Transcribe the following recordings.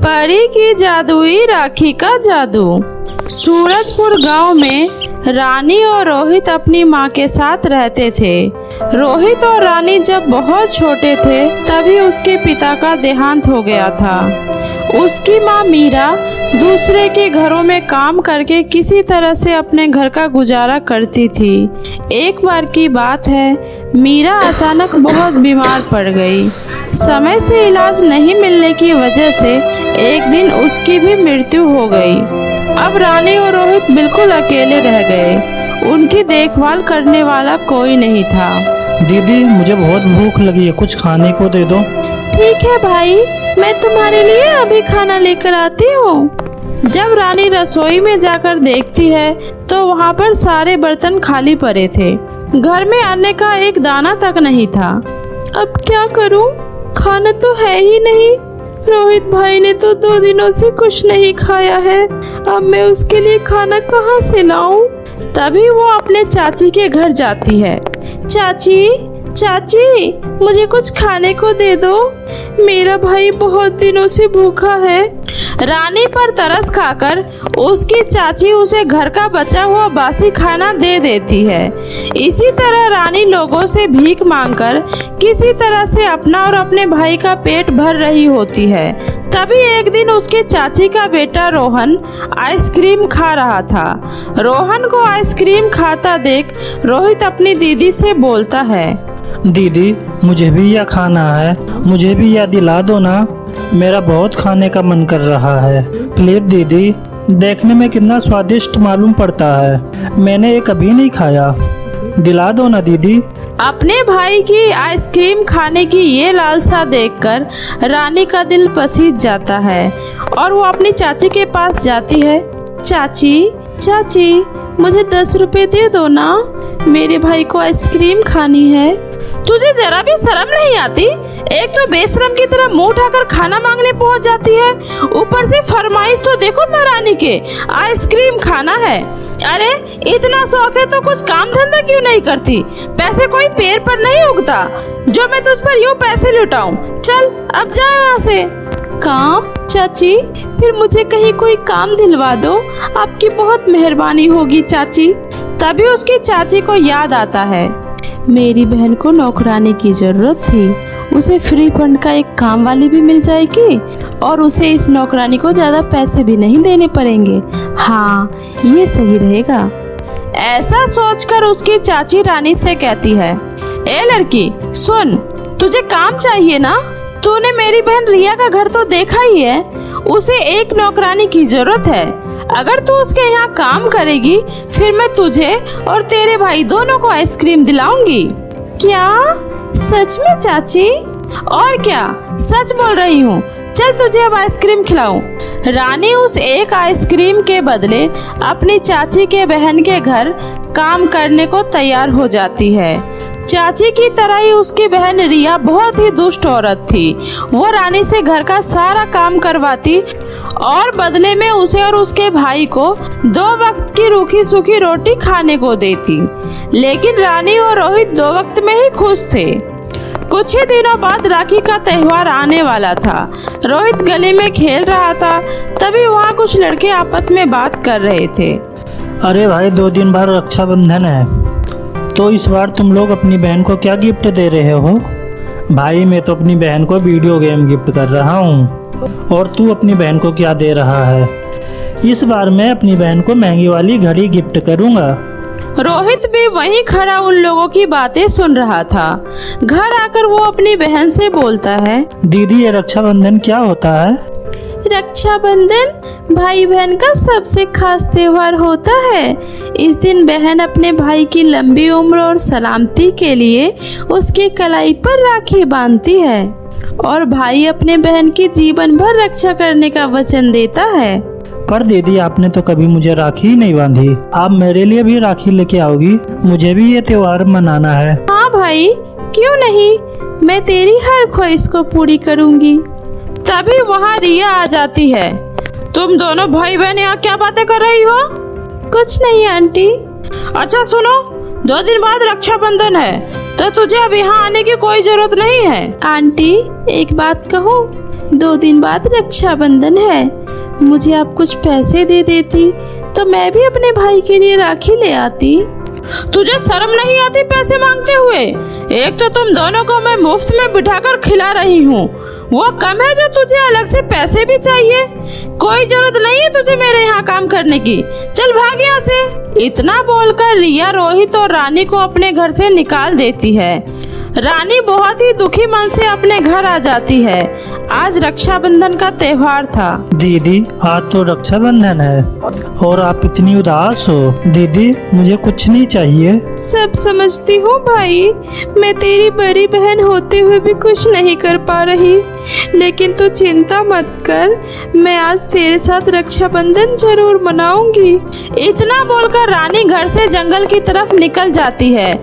परी की जादुई राखी का जादू। सूरजपुर गांव में रानी और रोहित अपनी मां के साथ रहते थे। रोहित और रानी जब बहुत छोटे थे तभी उसके पिता का देहांत हो गया था। उसकी मां मीरा दूसरे के घरों में काम करके किसी तरह से अपने घर का गुजारा करती थी। एक बार की बात है, मीरा अचानक बहुत बीमार पड़ गई। समय से इलाज नहीं मिलने की वजह से एक दिन उसकी भी मृत्यु हो गई। अब रानी और रोहित बिल्कुल अकेले रह गए। उनकी देखभाल करने वाला कोई नहीं था। दीदी, मुझे बहुत भूख लगी है, कुछ खाने को दे दो। ठीक है भाई, मैं तुम्हारे लिए अभी खाना लेकर आती हूँ। जब रानी रसोई में जाकर देखती है तो वहाँ पर सारे बर्तन खाली पड़े थे। घर में अन्न का एक दाना तक नहीं था। अब क्या करूँ? खाना तो है ही नहीं। रोहित भाई ने तो 2 दिनों से कुछ नहीं खाया है। अब मैं उसके लिए खाना कहाँ से लाऊं? तभी वो अपने चाची के घर जाती है। चाची, चाची, मुझे कुछ खाने को दे दो। मेरा भाई बहुत दिनों से भूखा है। रानी पर तरस खाकर उसकी चाची उसे घर का बचा हुआ बासी खाना दे देती है। इसी तरह रानी लोगों से भीख मांगकर किसी तरह से अपना और अपने भाई का पेट भर रही होती है। तभी एक दिन उसके चाची का बेटा रोहन आइसक्रीम खा रहा था। रोहन को आइसक्रीम खाता देख रोहित अपनी दीदी से बोलता है, दीदी, मुझे भी यह खाना है, मुझे भी यह दिला दो ना। मेरा बहुत खाने का मन कर रहा है। प्लीज दीदी, देखने में कितना स्वादिष्ट मालूम पड़ता है, मैंने ये कभी नहीं खाया, दिला दो ना दीदी। अपने भाई की आइसक्रीम खाने की ये लालसा देखकर रानी का दिल पसीज जाता है और वो अपनी चाची के पास जाती है। चाची, चाची, मुझे 10 रुपए दे दो ना, मेरे भाई को आइसक्रीम खानी है। तुझे जरा भी शर्म नहीं आती? एक तो बेशरम की तरह मुंह उठाकर खाना मांगने पहुंच जाती है, ऊपर से फरमाइश तो देखो महारानी के, आइसक्रीम खाना है। अरे इतना शौक है तो कुछ काम धंधा क्यों नहीं करती? पैसे कोई पेड़ पर नहीं उगता जो मैं तुझ पर यूं पैसे लुटाऊं। चल अब जा यहाँ से। काम? चाची, फिर मुझे कहीं कोई काम दिलवा दो, आपकी बहुत मेहरबानी होगी चाची। तभी उसकी चाची को याद आता है, मेरी बहन को नौकरानी की जरूरत थी, उसे फ्री फंड का एक काम वाली भी मिल जाएगी और उसे इस नौकरानी को ज्यादा पैसे भी नहीं देने पड़ेंगे। हाँ, ये सही रहेगा। ऐसा सोचकर उसकी चाची रानी से कहती है, ए लड़की सुन, तुझे काम चाहिए ना? तूने मेरी बहन रिया का घर तो देखा ही है, उसे एक नौकरानी की जरूरत है। अगर तू उसके यहाँ काम करेगी फिर मैं तुझे और तेरे भाई दोनों को आइसक्रीम दिलाऊंगी। क्या? सच में चाची? और क्या, सच बोल रही हूँ। चल तुझे अब आइसक्रीम खिलाऊं। रानी उस एक आइसक्रीम के बदले अपनी चाची के बहन के घर काम करने को तैयार हो जाती है। चाची की तरह ही उसकी बहन रिया बहुत ही दुष्ट औरत थी। वो रानी से घर का सारा काम करवाती और बदले में उसे और उसके भाई को 2 वक्त की रूखी सूखी रोटी खाने को देती। लेकिन रानी और रोहित 2 वक्त में ही खुश थे। कुछ ही दिनों बाद राखी का त्योहार आने वाला था। रोहित गली में खेल रहा था, तभी वहाँ कुछ लड़के आपस में बात कर रहे थे। अरे भाई, 2 दिन बाद रक्षाबंधन है, तो इस बार तुम लोग अपनी बहन को क्या गिफ्ट दे रहे हो? भाई, मैं तो अपनी बहन को वीडियो गेम गिफ्ट कर रहा हूँ। और तू अपनी बहन को क्या दे रहा है? इस बार मैं अपनी बहन को महंगी वाली घड़ी गिफ्ट करूँगा। रोहित भी वहीं खड़ा उन लोगों की बातें सुन रहा था। घर आकर वो अपनी बहन से बोलता है, दीदी, ये रक्षाबंधन क्या होता है? रक्षाबंधन भाई बहन का सबसे खास त्योहार होता है। इस दिन बहन अपने भाई की लंबी उम्र और सलामती के लिए उसकी कलाई पर राखी बांधती है और भाई अपने बहन की जीवन भर रक्षा करने का वचन देता है। पर दीदी, आपने तो कभी मुझे राखी ही नहीं बांधी। आप मेरे लिए भी राखी लेके आओगी? मुझे भी ये त्योहार मनाना है। हाँ भाई, क्यों नहीं, मैं तेरी हर ख्वाहिश को पूरी करूँगी। तभी वहाँ रिया आ जाती है। तुम दोनों भाई बहन यहाँ क्या बातें कर रही हो? कुछ नहीं आंटी। अच्छा सुनो, 2 दिन बाद रक्षाबंधन है, तो तुझे अब यहाँ आने की कोई जरूरत नहीं है। आंटी एक बात कहूँ, 2 दिन बाद रक्षाबंधन है, मुझे आप कुछ पैसे दे देती तो मैं भी अपने भाई के लिए राखी ले आती। तुझे शर्म नहीं आती पैसे मांगते हुए? एक तो तुम दोनों को मैं मुफ्त में बिठाकर खिला रही हूँ, वो कम है जो तुझे अलग से पैसे भी चाहिए। कोई जरूरत नहीं है तुझे मेरे यहाँ काम करने की, चल भाग यहाँ से। इतना बोलकर रिया रोहित और रानी को अपने घर से निकाल देती है। रानी बहुत ही दुखी मन से अपने घर आ जाती है। आज रक्षाबंधन का त्योहार था। दीदी आज तो रक्षाबंधन है और आप इतनी उदास हो। दीदी मुझे कुछ नहीं चाहिए। सब समझती हूँ भाई, मैं तेरी बड़ी बहन होते हुए भी कुछ नहीं कर पा रही, लेकिन तू चिंता मत कर, मैं आज तेरे साथ रक्षाबंधन जरूर मनाऊंगी। इतना बोलकर रानी घर से जंगल की तरफ निकल जाती है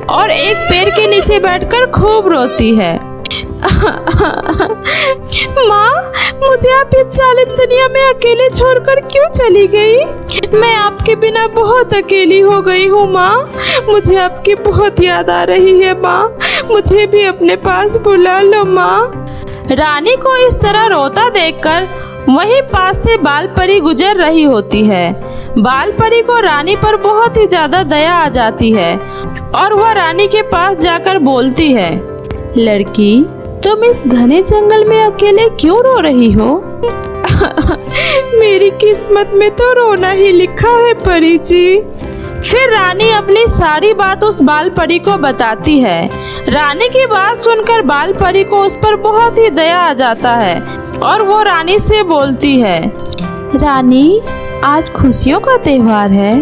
और एक पेड़ के नीचे बैठकर खूब रोती है। माँ, मुझे आप इस जालिम दुनिया में अकेले छोड़कर क्यों चली गई? मैं आपके बिना बहुत अकेली हो गई हूँ माँ, मुझे आपकी बहुत याद आ रही है माँ, मुझे भी अपने पास बुला लो माँ। रानी को इस तरह रोता देखकर वहीं पास से बाल परी गुजर रही होती है। बाल परी को रानी पर बहुत ही ज्यादा दया आ जाती है और वह रानी के पास जाकर बोलती है, लड़की तुम इस घने जंगल में अकेले क्यों रो रही हो? मेरी किस्मत में तो रोना ही लिखा है परी जी। फिर रानी अपनी सारी बात उस बाल परी को बताती है। रानी की बात सुनकर बाल परी को उस पर बहुत ही दया आ जाता है और वो रानी से बोलती है, रानी आज खुशियों का त्योहार है,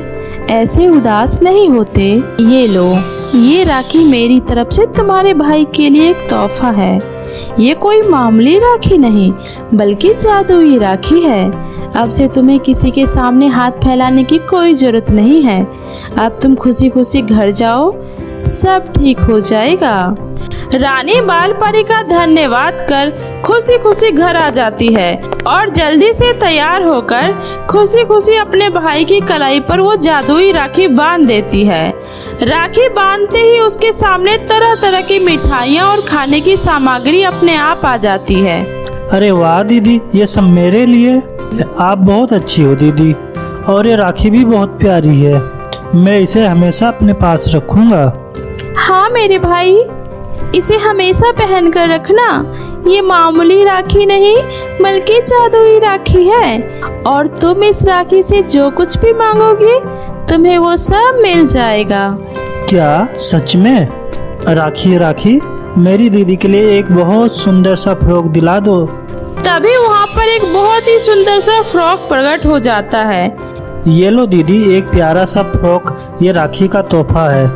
ऐसे उदास नहीं होते। ये लो, ये राखी मेरी तरफ से तुम्हारे भाई के लिए एक तोहफा है। ये कोई मामूली राखी नहीं बल्कि जादुई राखी है। अब से तुम्हें किसी के सामने हाथ फैलाने की कोई जरूरत नहीं है। अब तुम खुशी खुशी घर जाओ, सब ठीक हो जाएगा। रानी बाल परी का धन्यवाद कर खुशी खुशी घर आ जाती है और जल्दी से तैयार होकर खुशी खुशी अपने भाई की कलाई पर वो जादुई राखी बांध देती है। राखी बांधते ही उसके सामने तरह तरह की मिठाइयाँ और खाने की सामग्री अपने आप आ जाती है। अरे वाह दीदी, ये सब मेरे लिए? आप बहुत अच्छी हो दीदी, और ये राखी भी बहुत प्यारी है, मैं इसे हमेशा अपने पास रखूंगा। हाँ मेरे भाई, इसे हमेशा पहन कर रखना। ये मामूली राखी नहीं बल्कि जादुई राखी है और तुम इस राखी से जो कुछ भी मांगोगे तुम्हें वो सब मिल जाएगा। क्या सच में? राखी राखी, मेरी दीदी के लिए एक बहुत सुंदर सा फ्रॉक दिला दो। तभी वहाँ पर एक बहुत ही सुंदर सा फ्रॉक प्रकट हो जाता है। ये लो दीदी, एक प्यारा सा फ्रॉक, ये राखी का तोहफा है।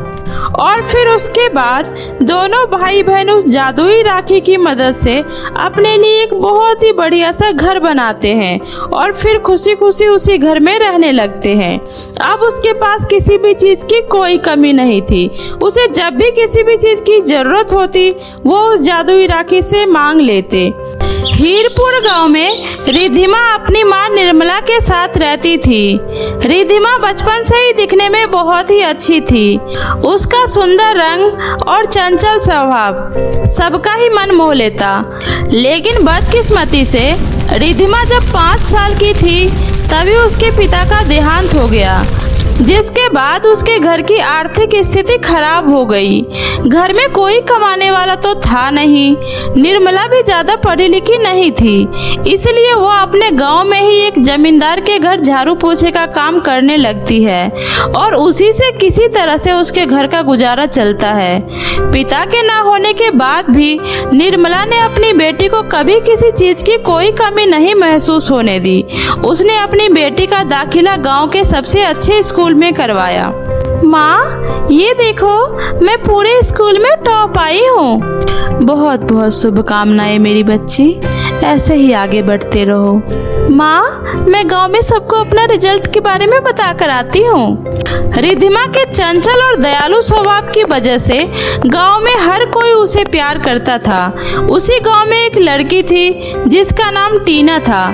और फिर उसके बाद दोनों भाई बहन उस जादुई राखी की मदद से अपने लिए एक बहुत ही बढ़िया सा घर बनाते हैं और फिर खुशी खुशी उसी घर में रहने लगते हैं। अब उसके पास किसी भी चीज की कोई कमी नहीं थी। उसे जब भी किसी भी चीज की जरूरत होती वो उस जादुई राखी से मांग लेते। हीरपुर गांव में रिधिमा अपनी मां निर्मला के साथ रहती थी। रिधिमा बचपन से ही दिखने में बहुत ही अच्छी थी। उसका सुंदर रंग और चंचल स्वभाव सबका ही मन मोह लेता। लेकिन बदकिस्मती से रिधिमा जब 5 साल की थी तभी उसके पिता का देहांत हो गया, जिसके बाद उसके घर की आर्थिक स्थिति खराब हो गई। घर में कोई कमाने वाला तो था नहीं। निर्मला भी ज्यादा पढ़ी लिखी नहीं थी, इसलिए वो अपने गांव में ही एक जमींदार के घर झाड़ू पोछे का काम करने लगती है और उसी से किसी तरह से उसके घर का गुजारा चलता है। पिता के ना होने के बाद भी निर्मला ने अपनी बेटी को कभी किसी चीज की कोई कमी नहीं महसूस होने दी। उसने अपनी बेटी का दाखिला गाँव के सबसे अच्छे स्कूल में करवाया। माँ ये देखो, मैं पूरे स्कूल में टॉप आई हूँ। बहुत बहुत शुभकामनाएं मेरी बच्ची। ऐसे ही आगे बढ़ते रहो। माँ, मैं गांव में सबको अपना रिजल्ट के बारे में बता कर आती हूँ। रिद्धिमा के चंचल और दयालु स्वभाव की वजह से गांव में हर कोई उसे प्यार करता था। उसी गांव में एक लड़की थी जिसका नाम टीना था।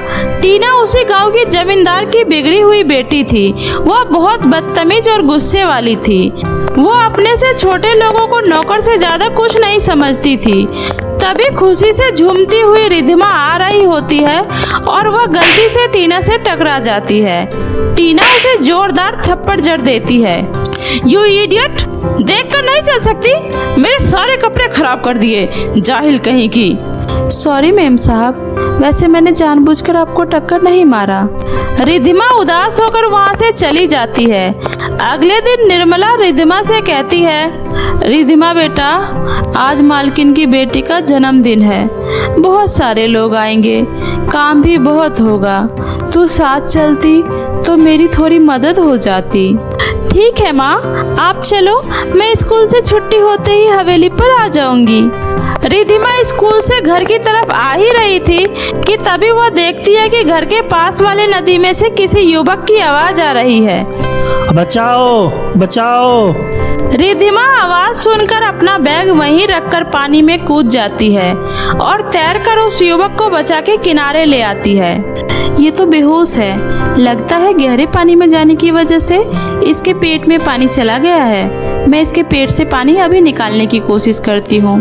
टीना उसी गांव की जमींदार की बिगड़ी हुई बेटी थी। वह बहुत बदतमीज और गुस्से वाली थी। वो अपने से छोटे लोगों को नौकर से ज्यादा कुछ नहीं समझती थी। तभी खुशी से झूमती हुई रिद्धिमा आ रही होती है और वह गलती से टीना से टकरा जाती है। टीना उसे जोरदार थप्पड़ जड़ देती है। यू इडियट, देखकर नहीं चल सकती? मेरे सारे कपड़े खराब कर दिए, जाहिल कहीं की। सॉरी मैम साहब, वैसे मैंने जानबूझकर आपको टक्कर नहीं मारा। रिद्धिमा उदास होकर वहाँ से चली जाती है। अगले दिन निर्मला रिद्धिमा से कहती है, रिद्धिमा बेटा, आज मालकिन की बेटी का जन्मदिन है। बहुत सारे लोग आएंगे, काम भी बहुत होगा। तू साथ चलती तो मेरी थोड़ी मदद हो जाती। ठीक है माँ, आप चलो, मैं स्कूल से छुट्टी होते ही हवेली पर आ जाऊंगी। रिद्धिमा स्कूल से घर की तरफ आ ही रही थी कि तभी वह देखती है कि घर के पास वाले नदी में से किसी युवक की आवाज आ रही है। बचाओ बचाओ। रिद्धिमा आवाज सुनकर अपना बैग वहीं रखकर पानी में कूद जाती है और तैरकर उस युवक को बचा के किनारे ले आती है। ये तो बेहोश है, लगता है गहरे पानी में जाने की वजह से इसके पेट में पानी चला गया है। मैं इसके पेट से पानी अभी निकालने की कोशिश करती हूँ।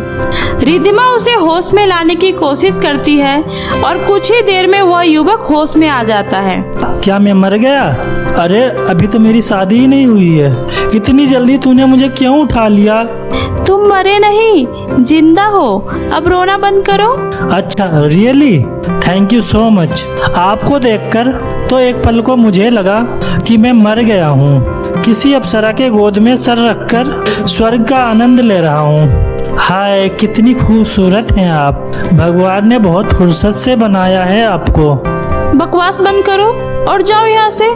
रिद्धिमा उसे होश में लाने की कोशिश करती है और कुछ ही देर में वह युवक होश में आ जाता है। क्या मैं मर गया? अरे अभी तो मेरी शादी ही नहीं हुई है, इतनी जल्दी तूने मुझे क्यों उठा लिया? तुम मरे नहीं, जिंदा हो। अब रोना बंद करो। अच्छा, really? Thank you so much. आपको देखकर तो एक पल को मुझे लगा कि मैं मर गया हूँ। किसी अप्सरा के गोद में सर रखकर स्वर्ग का आनंद ले रहा हूँ। हाय, कितनी खूबसूरत हैं आप। भगवान ने बहुत फुर्सत से बनाया है आपको। बकवास बंद करो और जाओ यहाँ से,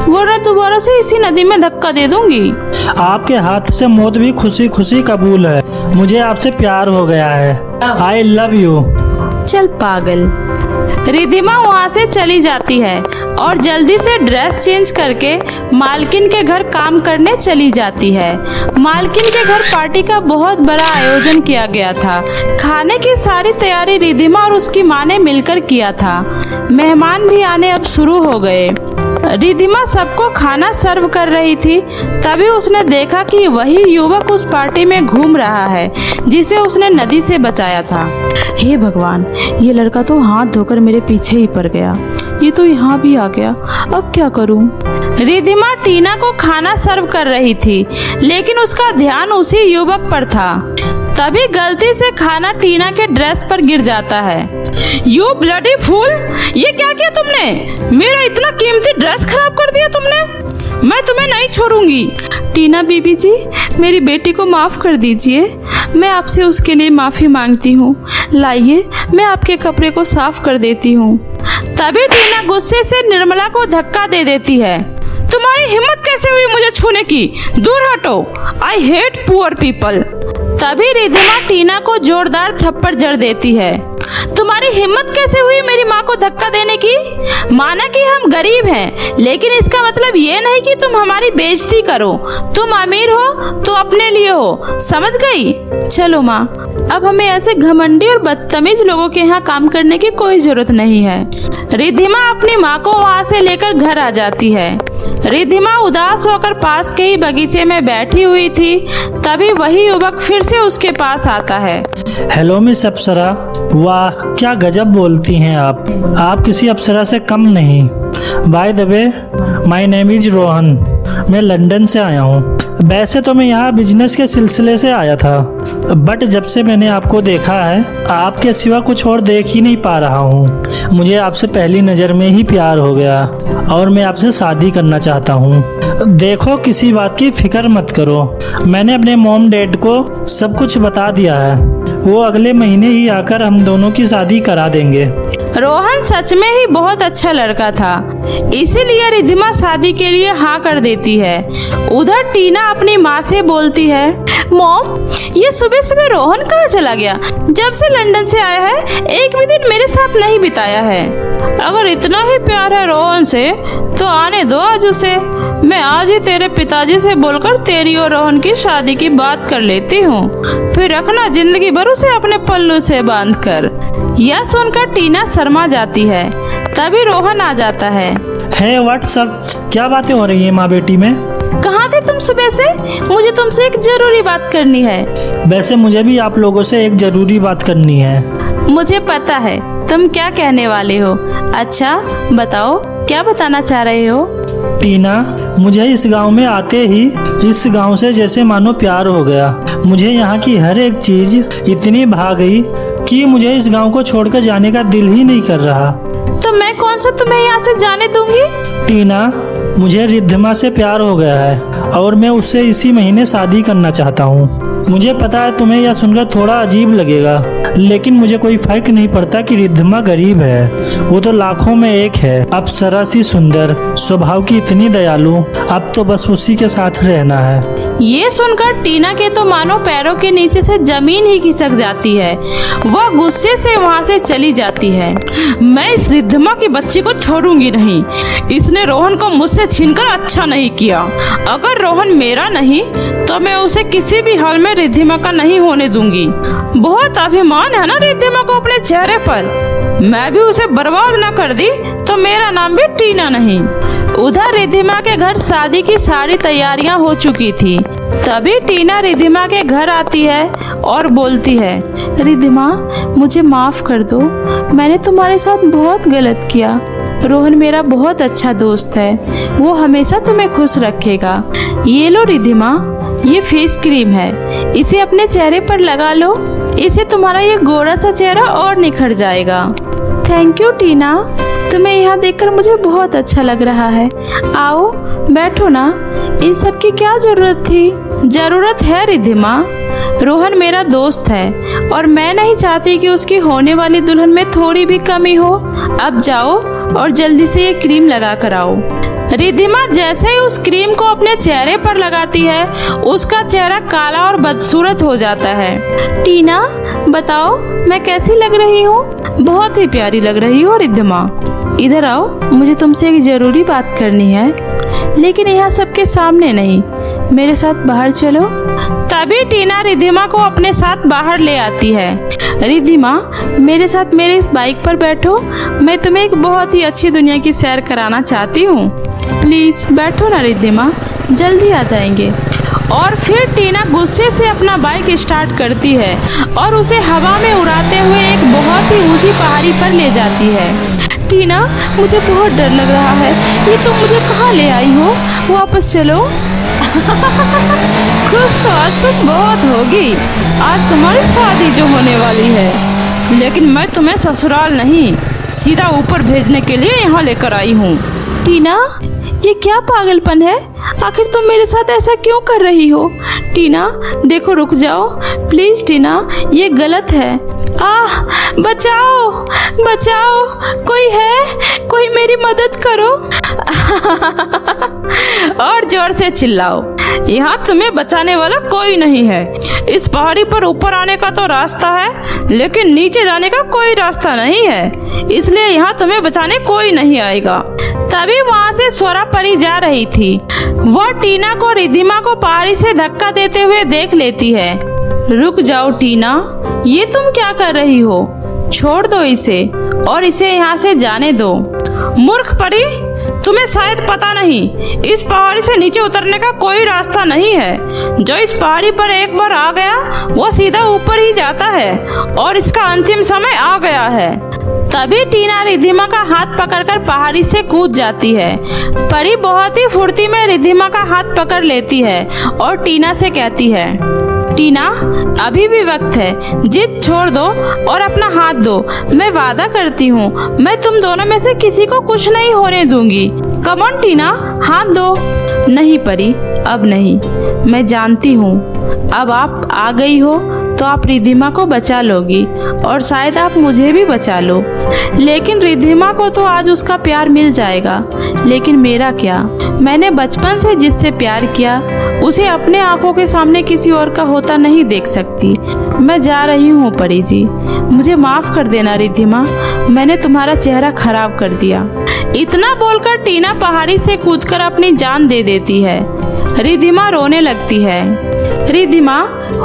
वरना दोबारा से इसी नदी में धक्का दे दूंगी। आपके हाथ से मौत भी खुशी खुशी कबूल है। मुझे आपसे प्यार हो गया है। I love you. चल पागल। रिद्धिमा वहाँ से चली जाती है और जल्दी से ड्रेस चेंज करके मालकिन के घर काम करने चली जाती है। मालकिन के घर पार्टी का बहुत बड़ा आयोजन किया गया था। खाने की सारी तैयारी रिद्धिमा और उसकी माँ ने मिलकर किया था। मेहमान भी आने अब शुरू हो गए। रिद्धिमा सबको खाना सर्व कर रही थी, तभी उसने देखा कि वही युवक उस पार्टी में घूम रहा है जिसे उसने नदी से बचाया था। हे भगवान, ये लड़का तो हाथ धोकर मेरे पीछे ही पड़ गया। ये तो यहाँ भी आ गया, अब क्या करूँ? रिद्धिमा टीना को खाना सर्व कर रही थी, लेकिन उसका ध्यान उसी युवक पर था। तभी गलती से खाना टीना के ड्रेस पर गिर जाता है। यू ब्लडी फूल, ये क्या किया तुमने? मेरा इतना कीमती ड्रेस खराब कर दिया तुमने। मैं तुम्हें नहीं छोड़ूंगी। टीना बीबी जी, मेरी बेटी को माफ कर दीजिए। मैं आपसे उसके लिए माफी मांगती हूँ। लाइए, मैं आपके कपड़े को साफ कर देती हूँ। तभी टीना गुस्से से निर्मला को धक्का दे देती है। तुम्हारी हिम्मत कैसे हुई मुझे छूने की? दूर हटो। I hate poor people. तभी रिद्धिमा टीना को जोरदार थप्पड़ जड़ देती है। तुम्हारी हिम्मत कैसे हुई मेरी माँ को धक्का देने की? माना कि हम गरीब हैं, लेकिन इसका मतलब ये नहीं कि तुम हमारी बेइज्जती करो। तुम अमीर हो तो अपने लिए हो, समझ गई? चलो माँ, अब हमें ऐसे घमंडी और बदतमीज लोगों के यहाँ काम करने की कोई जरूरत नहीं है। रिद्धिमा अपनी माँ को वहाँ से लेकर घर आ जाती है। रिद्धिमा उदास होकर पास के ही बगीचे में बैठी हुई थी, तभी वही युवक फिर से उसके पास आता है। हेलो मिस अप्सरा, वाह क्या गजब बोलती हैं आप किसी अप्सरा से कम नहीं। By the way, my name is Rohan. मैं लंदन से आया हूँ। वैसे तो मैं यहाँ बिजनेस के सिलसिले से आया था, बट जब से मैंने आपको देखा है, आपके सिवा कुछ और देख ही नहीं पा रहा हूँ। मुझे आपसे पहली नज़र में ही प्यार हो गया और मैं आपसे शादी करना चाहता हूँ। देखो, किसी बात की फिक्र मत करो। मैंने अपने मॉम डैड को सब कुछ बता दिया है। वो अगले महीने ही आकर हम दोनों की शादी करा देंगे। रोहन सच में ही बहुत अच्छा लड़का था, इसीलिए रिद्धिमा शादी के लिए हाँ कर देती है। उधर टीना अपनी माँ से बोलती है, मॉम, ये सुबह सुबह रोहन कहाँ चला गया? जब से लंदन से आया है, एक भी दिन मेरे साथ नहीं बिताया है। अगर इतना ही प्यार है रोहन से तो आने दो आज उसे। मैं आज ही तेरे पिताजी से बोलकर तेरी और रोहन की शादी की बात कर लेती हूँ, फिर रखना जिंदगी भर उसे अपने पल्लू से बांध कर। यह सुनकर टीना शर्मा जाती है। तभी रोहन आ जाता है। है व्हाट्सअप, क्या बातें हो रही है माँ बेटी में? कहाँ थे तुम सुबह से? मुझे तुमसे एक जरूरी बात करनी है। वैसे मुझे भी आप लोगों से एक जरूरी बात करनी है। मुझे पता है तुम क्या कहने वाले हो। अच्छा बताओ, क्या बताना चाह रहे हो? टीना, मुझे इस गांव में आते ही इस गांव से जैसे मानो प्यार हो गया। मुझे यहाँ की हर एक चीज इतनी भा गई कि मुझे इस गांव को छोड़कर जाने का दिल ही नहीं कर रहा। तो मैं कौन सा तुम्हें यहाँ से जाने दूंगी? टीना, मुझे रिद्धिमा से प्यार हो गया है और मैं उससे इसी महीने शादी करना चाहता हूँ। मुझे पता है तुम्हें यह सुनकर थोड़ा अजीब लगेगा, लेकिन मुझे कोई फर्क नहीं पड़ता कि रिद्धिमा गरीब है। वो तो लाखों में एक है, अप्सरा सी सुंदर, स्वभाव की इतनी दयालु। अब तो बस उसी के साथ रहना है। ये सुनकर टीना के तो मानो पैरों के नीचे से जमीन ही खिसक जाती है। वह गुस्से से वहाँ से चली जाती है। मैं इस रिद्धिमा की बच्ची को छोड़ूंगी नहीं। इसने रोहन को मुझसे छीनकर अच्छा नहीं किया। अगर रोहन मेरा नहीं तो मैं उसे किसी भी हाल में रिद्धिमा का नहीं होने दूंगी। बहुत अभिमान है ना रिद्धिमा को अपने चेहरे पर। मैं भी उसे बर्बाद न कर दी तो मेरा नाम भी टीना नहीं। उधर रिद्धिमा के घर शादी की सारी तैयारियां हो चुकी थी। तभी टीना रिद्धिमा के घर आती है और बोलती है, रिद्धिमा मुझे माफ कर दो, मैंने तुम्हारे साथ बहुत गलत किया। रोहन मेरा बहुत अच्छा दोस्त है, वो हमेशा तुम्हें खुश रखेगा। ये लो रिद्धिमा, ये फेस क्रीम है, इसे अपने चेहरे पर लगा लो। इससे तुम्हारा ये गोरा सा चेहरा और निखर जाएगा। थैंक यू टीना, तुम्हें यहाँ देखकर मुझे बहुत अच्छा लग रहा है। आओ बैठो ना, इन सब की क्या जरूरत थी? जरूरत है रिद्धिमा, रोहन मेरा दोस्त है और मैं नहीं चाहती कि उसकी होने वाली दुल्हन में थोड़ी भी कमी हो। अब जाओ और जल्दी से ये क्रीम लगा कर आओ। रिद्धिमा जैसे ही उस क्रीम को अपने चेहरे पर लगाती है, उसका चेहरा काला और बदसूरत हो जाता है। टीना बताओ मैं कैसी लग रही हूँ? बहुत ही प्यारी लग रही हो रिद्धिमा। इधर आओ, मुझे तुमसे एक जरूरी बात करनी है, लेकिन यहाँ सबके सामने नहीं। मेरे साथ बाहर चलो। तभी टीना रिद्धिमा को अपने साथ बाहर ले आती है। रिद्धिमा मेरे साथ मेरे इस बाइक पर बैठो, मैं तुम्हें एक बहुत ही अच्छी दुनिया की सैर कराना चाहती हूँ। प्लीज बैठो ना रिद्धिमा, जल्दी आ जाएंगे। और फिर टीना गुस्से से अपना बाइक स्टार्ट करती है और उसे हवा में उड़ाते हुए एक बहुत ही ऊंची पहाड़ी पर ले जाती है। टीना मुझे बहुत डर लग रहा है, ये तुम मुझे कहाँ ले आई हो? वापस चलो। खुश तो आज तुम बहुत होगी, आज तुम्हारी शादी जो होने वाली है। लेकिन मैं तुम्हें ससुराल नहीं, सीधा ऊपर भेजने के लिए यहाँ लेकर आई हूँ। टीना ये क्या पागलपन है? आखिर तुम मेरे साथ ऐसा क्यों कर रही हो? टीना देखो, रुक जाओ प्लीज। टीना ये गलत है। आह, बचाओ बचाओ, कोई है? कोई मेरी मदद करो। और जोर से चिल्लाओ, यहाँ तुम्हें बचाने वाला कोई नहीं है। इस पहाड़ी पर ऊपर आने का तो रास्ता है, लेकिन नीचे जाने का कोई रास्ता नहीं है, इसलिए यहाँ तुम्हें बचाने कोई नहीं आएगा। तभी वहाँ से स्वरा परी जा रही थी। वह टीना को रिद्धिमा को पहाड़ी से धक्का देते हुए देख लेती है। रुक जाओ टीना, ये तुम क्या कर रही हो? छोड़ दो इसे और इसे यहाँ से जाने दो। मूर्ख परी, तुम्हें शायद पता नहीं, इस पहाड़ी से नीचे उतरने का कोई रास्ता नहीं है। जो इस पहाड़ी पर एक बार आ गया वो सीधा ऊपर ही जाता है और इसका अंतिम समय आ गया है। तभी टीना रिद्धिमा का हाथ पकड़कर पहाड़ी से कूद जाती है। परी बहुत ही फुर्ती में रिद्धिमा का हाथ पकड़ लेती है और टीना से कहती है, टीना अभी भी वक्त है, जिद छोड़ दो और अपना हाथ दो। मैं वादा करती हूँ मैं तुम दोनों में से किसी को कुछ नहीं होने दूंगी। कम ऑन टीना, हाथ दो। नहीं परी, अब नहीं। मैं जानती हूँ अब आप आ गई हो तो आप रिद्धिमा को बचा लोगी और शायद आप मुझे भी बचा लो। लेकिन रिद्धिमा को तो आज उसका प्यार मिल जाएगा, लेकिन मेरा क्या? मैंने बचपन से जिससे प्यार किया उसे अपने आंखों के सामने किसी और का होता नहीं देख सकती। मैं जा रही हूँ परी जी, मुझे माफ कर देना रिद्धिमा, मैंने तुम्हारा चेहरा खराब कर दिया। इतना बोलकर टीना पहाड़ी से कूदकर अपनी जान दे देती है। रिद्धिमा रोने लगती है। रिद्धिमा,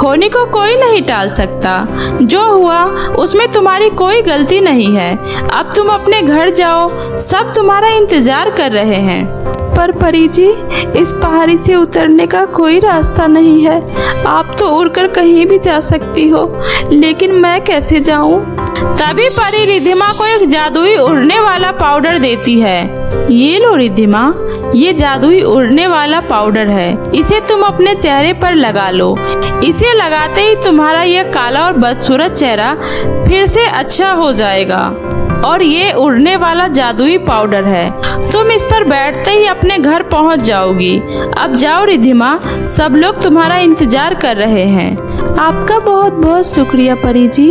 होने को कोई नहीं टाल सकता, जो हुआ उसमें तुम्हारी कोई गलती नहीं है। अब तुम अपने घर जाओ, सब तुम्हारा इंतजार कर रहे हैं। पर परी जी, इस पहाड़ी से उतरने का कोई रास्ता नहीं है। आप तो उड़कर कहीं भी जा सकती हो, लेकिन मैं कैसे जाऊं? तभी परी रिद्धिमा को एक जादुई उड़ने वाला पाउडर देती है। ये लो रिद्धिमा, ये जादुई उड़ने वाला पाउडर है, इसे तुम अपने चेहरे पर लगा लो। इसे लगाते ही तुम्हारा यह काला और बदसूरत चेहरा फिर से अच्छा हो जाएगा। और ये उड़ने वाला जादुई पाउडर है, तुम इस पर बैठते ही अपने घर पहुंच जाओगी। अब जाओ रिद्धिमा, सब लोग तुम्हारा इंतजार कर रहे हैं। आपका बहुत बहुत शुक्रिया परी जी।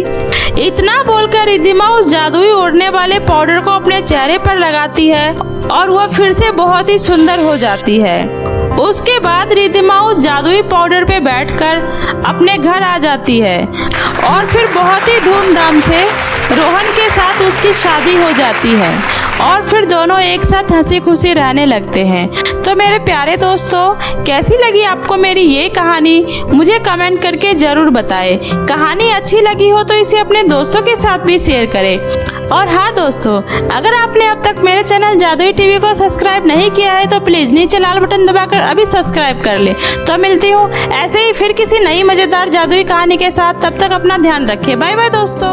इतना बोलकर रिद्धिमा उस जादुई उड़ने वाले पाउडर को अपने चेहरे पर लगाती है और वह फिर से बहुत ही सुंदर हो जाती है। उसके बाद रिद्धिमा उस जादुई पाउडर पे बैठकर अपने घर आ जाती है और फिर बहुत ही धूमधाम से रोहन के साथ उसकी शादी हो जाती है और फिर दोनों एक साथ हंसी खुशी रहने लगते हैं। तो मेरे प्यारे दोस्तों, कैसी लगी आपको मेरी ये कहानी, मुझे कमेंट करके जरूर बताएं। कहानी अच्छी लगी हो तो इसे अपने दोस्तों के साथ भी शेयर करें। और हाँ दोस्तों, अगर आपने अब तक मेरे चैनल जादुई टीवी को सब्सक्राइब नहीं किया है तो प्लीज नीचे लाल बटन दबाकर अभी सब्सक्राइब कर ले। तो मिलती हूँ ऐसे ही फिर किसी नई मजेदार जादुई कहानी के साथ। तब तक अपना ध्यान रखिए। बाय बाय दोस्तों।